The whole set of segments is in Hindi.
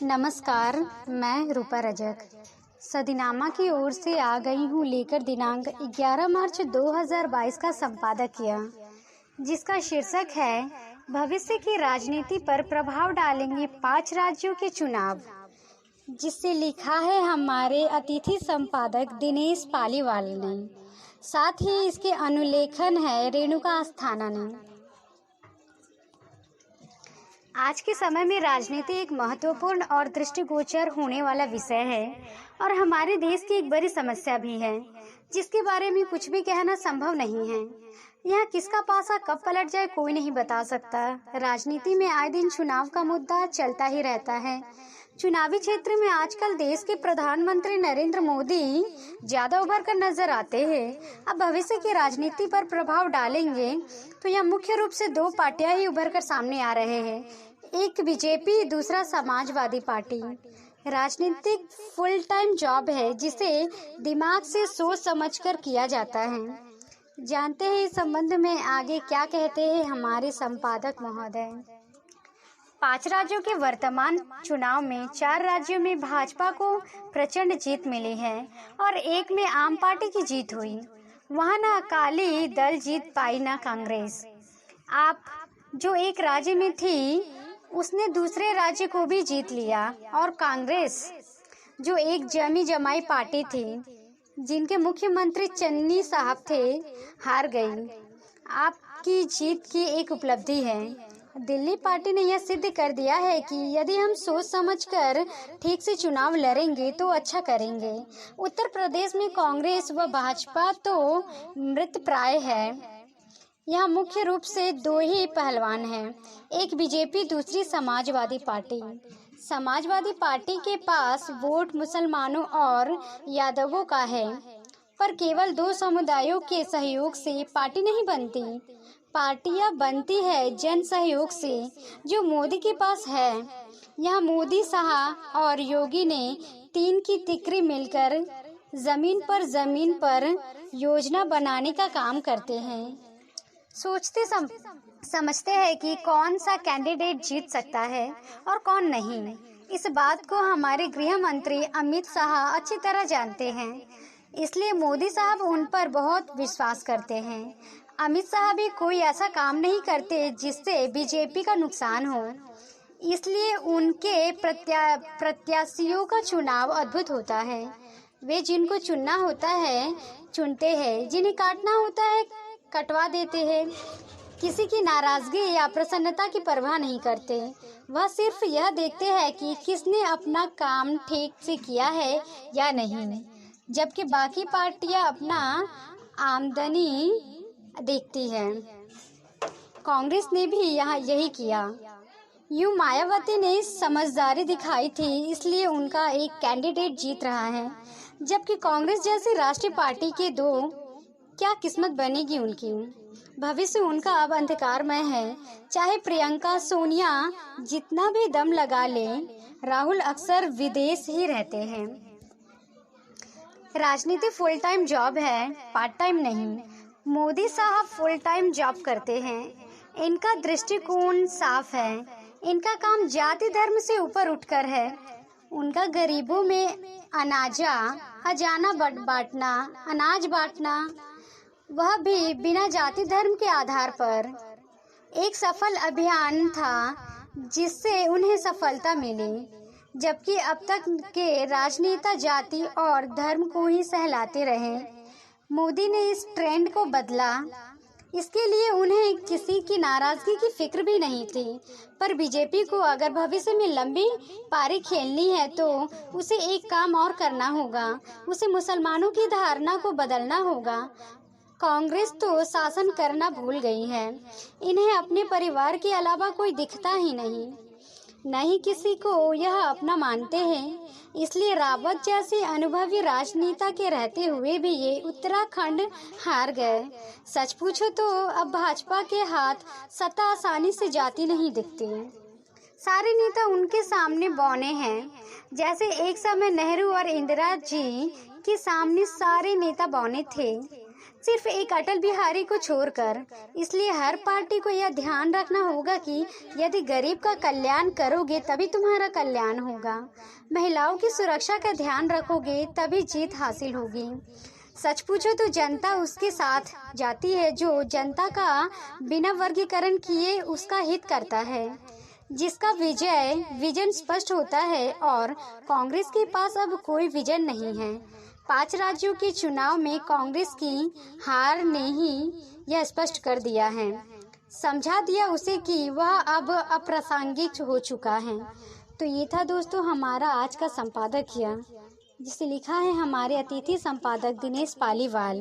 नमस्कार, मैं रूपा रजक सदीनामा की ओर से आ गई हूँ लेकर दिनांक 11 मार्च 2022 का संपादकीय, जिसका शीर्षक है भविष्य की राजनीति पर प्रभाव डालेंगे 5 राज्यों के चुनाव, जिससे लिखा है हमारे अतिथि संपादक दिनेश पालीवाल ने। साथ ही इसके अनुलेखन है रेणुका अस्थाना ने। आज के समय में राजनीति एक महत्वपूर्ण और दृष्टिगोचर होने वाला विषय है और हमारे देश की एक बड़ी समस्या भी है, जिसके बारे में कुछ भी कहना संभव नहीं है। यहाँ किसका पासा कब पलट जाए कोई नहीं बता सकता। राजनीति में आए दिन चुनाव का मुद्दा चलता ही रहता है। चुनावी क्षेत्र में आजकल देश के प्रधानमंत्री नरेंद्र मोदी ज्यादा उभर कर नजर आते हैं। अब भविष्य की राजनीति पर प्रभाव डालेंगे तो यह मुख्य रूप से 2 पार्टियां ही उभर कर सामने आ रहे हैं, एक बीजेपी, दूसरा समाजवादी पार्टी। राजनीतिक फुल टाइम जॉब है जिसे दिमाग से सोच समझकर किया जाता है। जानते हैं इस संबंध में आगे क्या कहते हैं हमारे संपादक महोदय। 5 राज्यों के वर्तमान चुनाव में 4 राज्यों में भाजपा को प्रचंड जीत मिली है और एक में आम पार्टी की जीत हुई। वहां न अकाली दल जीत पाई न कांग्रेस। आप जो एक राज्य में थी उसने दूसरे राज्य को भी जीत लिया और कांग्रेस जो एक जमी जमाई पार्टी थी जिनके मुख्यमंत्री चन्नी साहब थे हार गई। आपकी जीत की एक उपलब्धि है। दिल्ली पार्टी ने यह सिद्ध कर दिया है कि यदि हम सोच समझकर ठीक से चुनाव लड़ेंगे तो अच्छा करेंगे। उत्तर प्रदेश में कांग्रेस व भाजपा तो मृतप्राय है। यहाँ मुख्य रूप से 2 ही पहलवान हैं, एक बीजेपी, दूसरी समाजवादी पार्टी। समाजवादी पार्टी के पास वोट मुसलमानों और यादवों का है, पर केवल 2 समुदायों के सहयोग से पार्टी नहीं बनती। पार्टियां बनती है जन सहयोग से, जो मोदी के पास है। यहाँ मोदी साहब और योगी ने 3 की तिकड़ी मिलकर जमीन पर योजना बनाने का काम करते हैं। सोचते समझते हैं कि कौन सा कैंडिडेट जीत सकता है और कौन नहीं। इस बात को हमारे गृह मंत्री अमित शाह अच्छी तरह जानते हैं, इसलिए मोदी साहब उन पर बहुत विश्वास करते हैं। अमित शाह भी कोई ऐसा काम नहीं करते जिससे बीजेपी का नुकसान हो, इसलिए उनके प्रत्याशियों का चुनाव अद्भुत होता है। वे जिनको चुनना होता है चुनते हैं, जिन्हें काटना होता है कटवा देते हैं। किसी की नाराजगी या प्रसन्नता की परवाह नहीं करते। वह सिर्फ यह देखते हैं कि किसने अपना काम ठीक से किया है या नहीं, जबकि बाकी पार्टियां अपना आमदनी देखती है। कांग्रेस ने भी यहाँ यही किया। यूं मायावती ने समझदारी दिखाई थी, इसलिए उनका एक कैंडिडेट जीत रहा है, जबकि कांग्रेस जैसी राष्ट्रीय पार्टी के 2 क्या किस्मत बनेगी उनकी। भविष्य उनका अब अंधकारमय है। चाहे प्रियंका सोनिया जितना भी दम लगा ले, राहुल अक्सर विदेश ही रहते हैं। राजनीति फुल टाइम जॉब है, पार्ट टाइम नहीं। मोदी साहब फुल टाइम जॉब करते हैं। इनका दृष्टिकोण साफ है। इनका काम जाति धर्म से ऊपर उठकर है। उनका गरीबों में खजाना बांटना, अनाज बांटना, वह भी बिना जाति धर्म के आधार पर, एक सफल अभियान था जिससे उन्हें सफलता मिली। जबकि अब तक के राजनेता जाति और धर्म को ही सहलाते रहे। मोदी ने इस ट्रेंड को बदला। इसके लिए उन्हें किसी की नाराजगी की फिक्र भी नहीं थी। पर बीजेपी को अगर भविष्य में लंबी पारी खेलनी है तो उसे एक काम और करना होगा, उसे मुसलमानों की धारणा को बदलना होगा। कांग्रेस तो शासन करना भूल गई है। इन्हें अपने परिवार के अलावा कोई दिखता ही नहीं किसी को यह अपना मानते हैं। इसलिए रावत जैसे अनुभवी राजनेता के रहते हुए भी ये उत्तराखंड हार गए। सच पूछो तो अब भाजपा के हाथ सत्ता आसानी से जाती नहीं दिखती। सारे नेता उनके सामने बौने हैं, जैसे एक समय नेहरू और इंदिरा जी के सामने सारे नेता बौने थे। सिर्फ एक अटल बिहारी को छोड़कर। इसलिए हर पार्टी को यह ध्यान रखना होगा कि यदि गरीब का कल्याण करोगे तभी तुम्हारा कल्याण होगा। महिलाओं की सुरक्षा का ध्यान रखोगे तभी जीत हासिल होगी। सच पूछो तो जनता उसके साथ जाती है जो जनता का बिना वर्गीकरण किए उसका हित करता है, जिसका विजन स्पष्ट होता है। और कांग्रेस के पास अब कोई विजन नहीं है। 5 राज्यों के चुनाव में कांग्रेस की हार ने ही यह स्पष्ट कर दिया है, समझा दिया उसे कि वह अब अप्रासंगिक हो चुका है। तो ये था दोस्तों हमारा आज का संपादकीय, जिसे लिखा है हमारे अतिथि संपादक दिनेश पालीवाल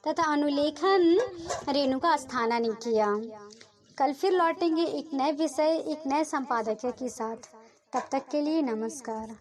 तथा अनुलेखन रेणुका अस्थाना ने किया। कल फिर लौटेंगे एक नए विषय, एक नए संपादकीय के साथ। तब तक के लिए नमस्कार।